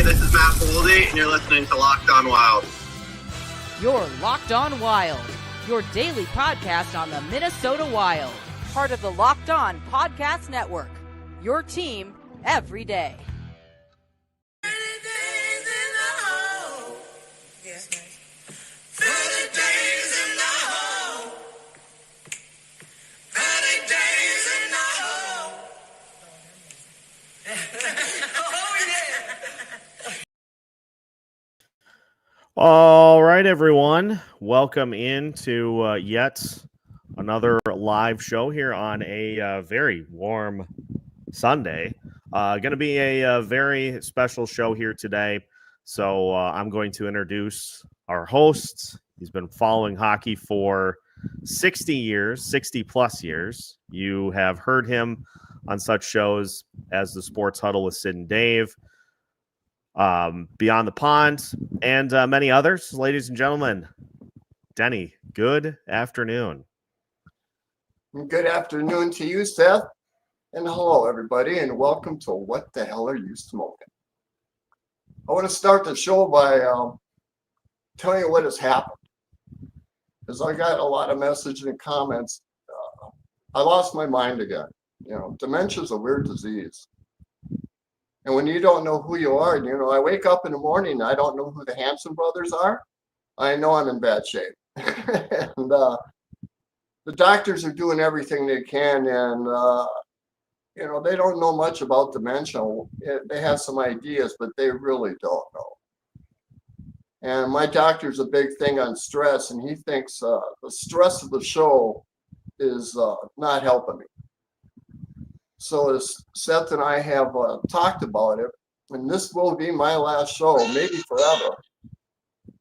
this is Matt Boldy, and you're listening to Locked On Wild. You're Locked On Wild, your daily podcast on the Minnesota Wild. Part of the Locked On Podcast Network, your team every day. All right, everyone. Welcome into yet another live show here on a very warm Sunday. Going to be a very special show here today. So I'm going to introduce our host. He's been following hockey for 60 plus years. You have heard him on such shows as the Sports Huddle with Sid and Dave, Beyond the Pond, and many others. Ladies and gentlemen, Denny, good afternoon. Good afternoon to you, Seth. And hello, everybody, and welcome to What the Hell Are You Smoking? I want to start the show by telling you what has happened. Because I got a lot of messages and comments. I lost my mind again. You know, dementia is a weird disease. And when you don't know who you are, you know, I wake up in the morning and I don't know who the Hanson brothers are. I know I'm in bad shape. And the doctors are doing everything they can. And, you know, they don't know much about dementia. They have some ideas, but they really don't know. And my doctor's a big thing on stress. And he thinks the stress of the show is not helping me. So as Seth and I have talked about it, and this will be my last show, maybe forever.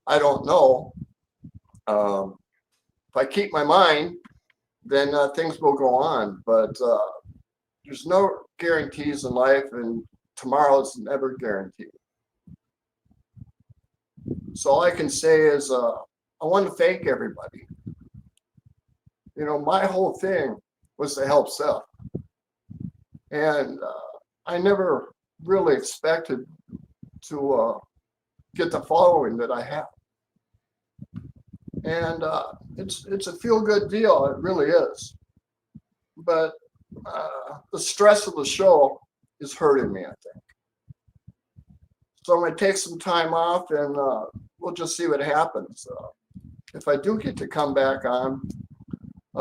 I don't know. If I keep my mind, then things will go on. But there's no guarantees in life, and tomorrow is never guaranteed. So all I can say is I want to thank everybody. You know, my whole thing was to help Seth. And I never really expected to get the following that I have. And it's a feel-good deal. It really is. But the stress of the show is hurting me, I think. So I'm going to take some time off, and we'll just see what happens. If I do get to come back on,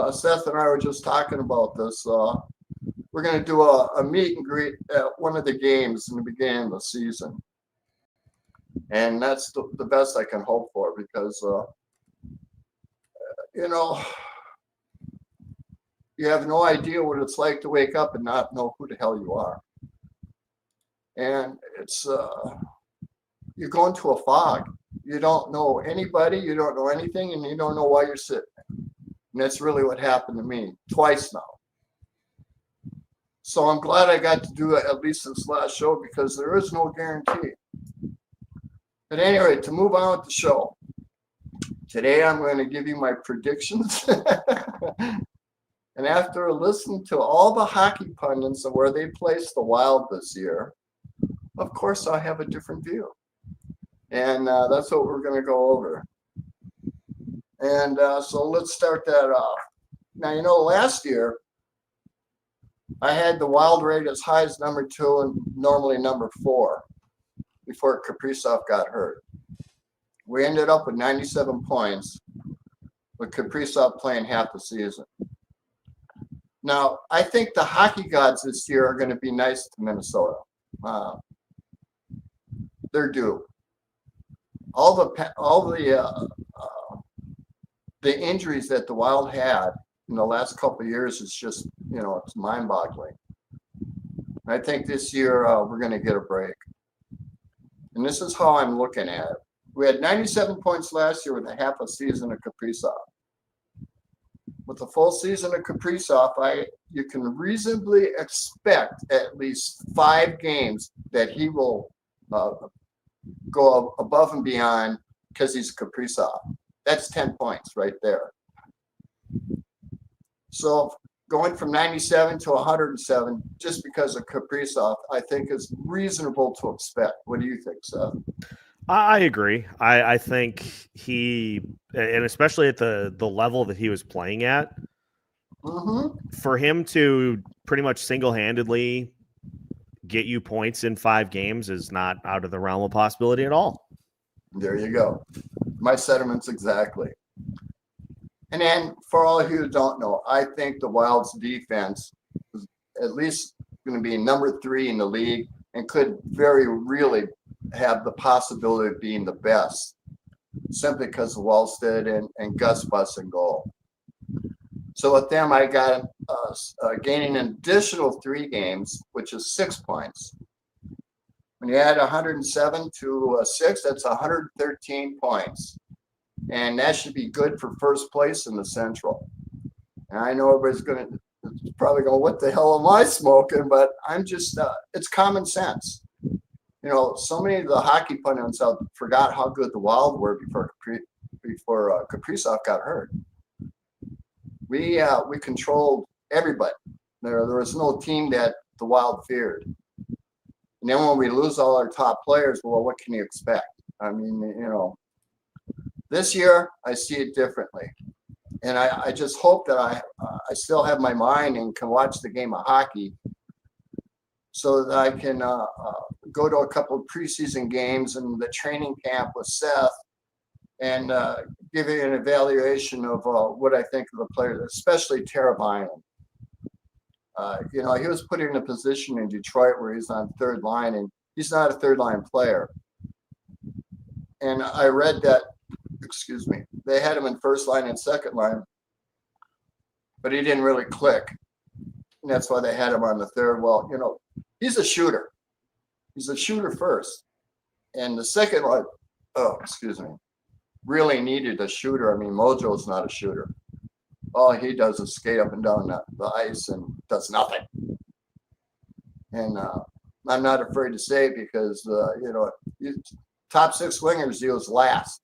Seth and I were just talking about this. We're going to do a meet and greet at one of the games in the beginning of the season. And that's the best I can hope for, because, you know, you have no idea what it's like to wake up and not know who the hell you are. And it's, you go into a fog. You don't know anybody, you don't know anything, and you don't know why you're sitting there. And that's really what happened to me twice now. So I'm glad I got to do at least this last show, because there is no guarantee. At any rate, to move on with the show, today I'm going to give you my predictions. And after listening to all the hockey pundits and where they placed the Wild this year, of course I have a different view. And that's what we're going to go over. And so let's start that off. Now, you know, last year, I had the Wild rate as high as number 2 and normally number 4 before Kaprizov got hurt. We ended up with 97 points with Kaprizov playing half the season. Now, I think the hockey gods this year are going to be nice to Minnesota. They're due. All the injuries that the Wild had in the last couple of years is just, you know, it's mind-boggling. I think this year we're going to get a break. And this is how I'm looking at it. We had 97 points last year with a half a season of Kaprizov. With the full season of Kaprizov, you can reasonably expect at least 5 games that he will go above and beyond, because he's Kaprizov. That's 10 points right there. So going from 97 to 107 just because of Kaprizov, I think is reasonable to expect. What do you think, Seth? I agree. I think he, and especially at the level that he was playing at, for him to pretty much single-handedly get you points in 5 games is not out of the realm of possibility at all. There you go. My sentiments exactly. And then for all of you who don't know, I think the Wild's defense is at least going to be number 3 in the league and could very really have the possibility of being the best simply because of Wallstead and Gus Bus and goal. So with them, I got gaining an additional 3 games, which is 6 points. When you add 107 to 6, that's 113 points. And that should be good for first place in the Central. And I know everybody's probably going, what the hell am I smoking? But I'm just, it's common sense. You know, so many of the hockey pundits out forgot how good the Wild were before Kaprizov got hurt. We controlled everybody. There was no team that the Wild feared. And then when we lose all our top players, well, what can you expect? I mean, you know, this year I see it differently. And I just hope that I still have my mind and can watch the game of hockey so that I can go to a couple of preseason games and the training camp with Seth and give you an evaluation of what I think of the players, especially Teravainen. You know, he was put in a position in Detroit where he's on third line, and he's not a third line player. And I read that, they had him in first line and second line, but he didn't really click. And that's why they had him on the third. Well, you know, he's a shooter. He's a shooter first. And the second line, really needed a shooter. I mean, Mojo's not a shooter. All he does is skate up and down the ice and does nothing. And I'm not afraid to say it because, you know, top 6 wingers, he was last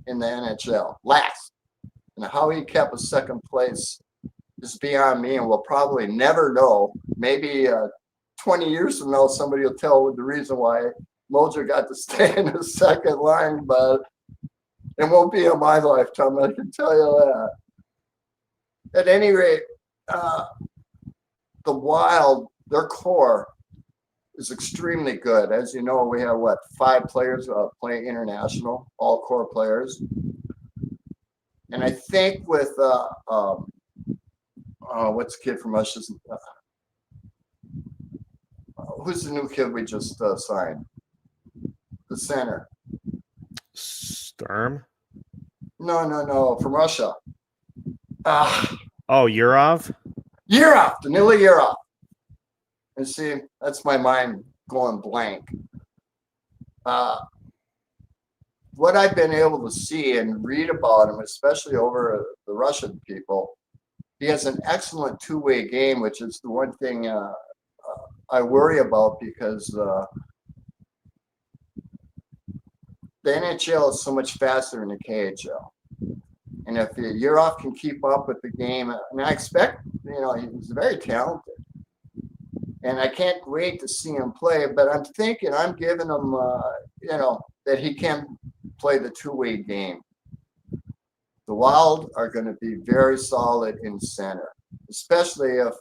in the NHL. Last. And how he kept a second place is beyond me, and we'll probably never know. Maybe 20 years from now, somebody will tell the reason why Mojo got to stay in the second line, but it won't be in my lifetime, I can tell you that. At any rate, the Wild, their core is extremely good. As you know, we have, 5 players playing international, all core players. And I think with, what's the kid from us? Who's the new kid we just signed? The center. Sturm? No, from Russia. Yurov? Yurov, Danila Yurov. And see, that's my mind going blank. What I've been able to see and read about him, especially over the Russian people, he has an excellent two-way game, which is the one thing I worry about because the NHL is so much faster than the KHL. And if Yurov can keep up with the game, and I expect, you know, he's very talented. And I can't wait to see him play, but I'm thinking I'm giving him, you know, that he can play the two-way game. The Wild are going to be very solid in center, especially if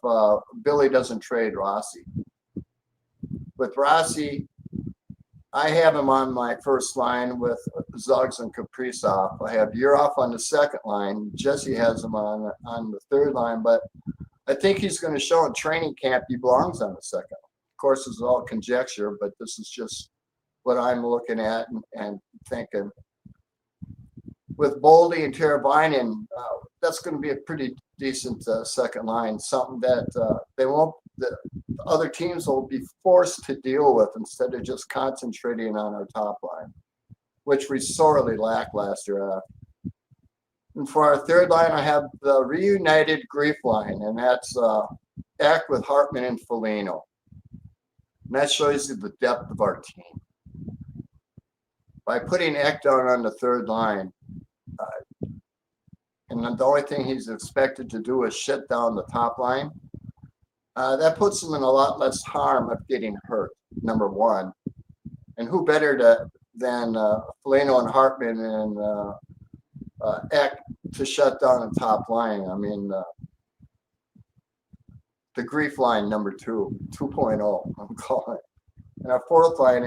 Billy doesn't trade Rossi. With Rossi, I have him on my first line with Zuggs and Kaprizov. I have Yurov on the second line. Jesse has him on the third line, but I think he's going to show in training camp he belongs on the second line. Of course, this is all conjecture, but this is just what I'm looking at and thinking. With Boldy and Teravainen, that's going to be a pretty decent second line, something that the other teams will be forced to deal with instead of just concentrating on our top line, which we sorely lacked last year. And for our third line, I have the reunited Grief line, and that's Eck with Hartman and Foligno. And that shows you the depth of our team. By putting Eck down on the third line, and the only thing he's expected to do is shut down the top line, that puts him in a lot less harm of getting hurt, number one. And who better than Foligno and Hartman and Eck to shut down the top line? I mean, the grief line number 2.0, I'm calling it. And our fourth line,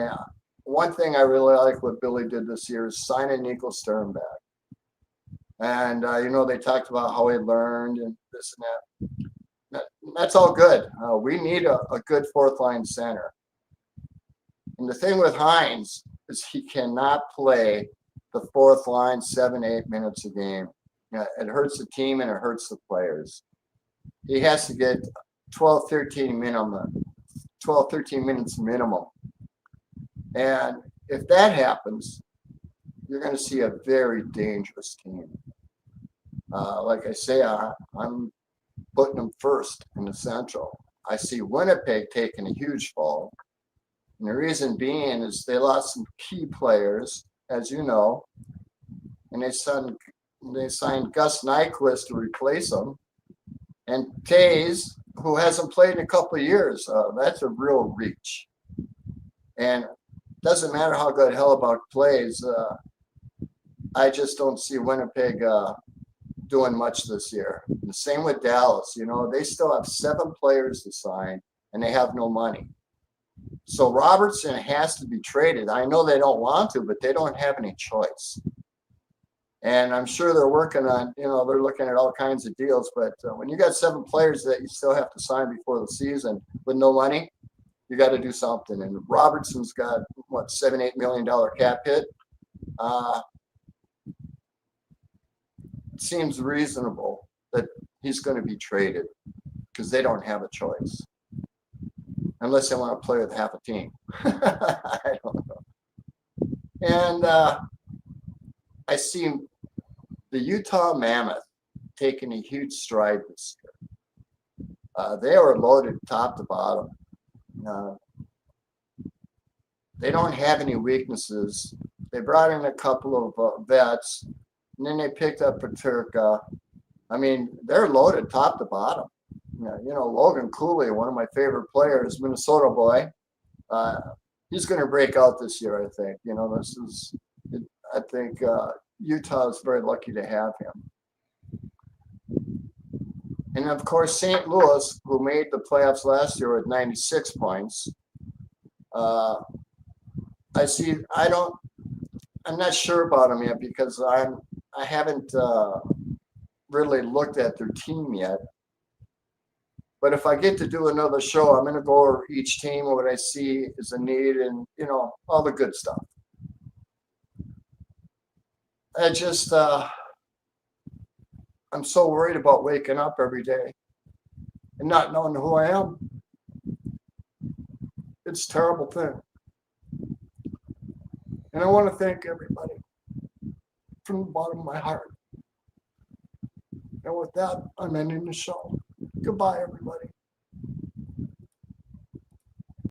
one thing I really like what Billy did this year is signing Nico Stern back. And, they talked about how he learned and this and that. That's all good. We need a good fourth line center. And the thing with Hines is he cannot play the fourth line 7-8 minutes a game. It hurts the team and it hurts the players. He has to get 13 minutes minimum. And if that happens, you're going to see a very dangerous team. Like I say, I'm putting them first in the Central. I see Winnipeg taking a huge fall. And the reason being is they lost some key players, as you know, and they signed Gus Nyquist to replace them. And Tays, who hasn't played in a couple of years, that's a real reach. And it doesn't matter how good Hellebuck plays. I just don't see Winnipeg doing much this year. The same with Dallas. They still have 7 players to sign, and they have no money. So Robertson has to be traded. I know they don't want to, but they don't have any choice. And I'm sure they're working on, they're looking at all kinds of deals. But when you got 7 players that you still have to sign before the season with no money, you got to do something. And Robertson's got, $7-8 million cap hit. It seems reasonable that he's going to be traded because they don't have a choice. Unless they want to play with half a team. I don't know. And I see the Utah Mammoth taking a huge stride this year. They were loaded top to bottom. They don't have any weaknesses. They brought in a couple of vets, and then they picked up Paterka. I mean, they're loaded top to bottom. Logan Cooley, one of my favorite players, Minnesota boy. He's going to break out this year, I think. I think Utah is very lucky to have him. And of course, St. Louis, who made the playoffs last year with 96 points. I'm not sure about them yet because I haven't really looked at their team yet. But if I get to do another show, I'm going to go over each team, what I see is a need, and all the good stuff. I'm so worried about waking up every day and not knowing who I am. It's a terrible thing. And I want to thank everybody from the bottom of my heart. And with that, I'm ending the show. Goodbye, everybody.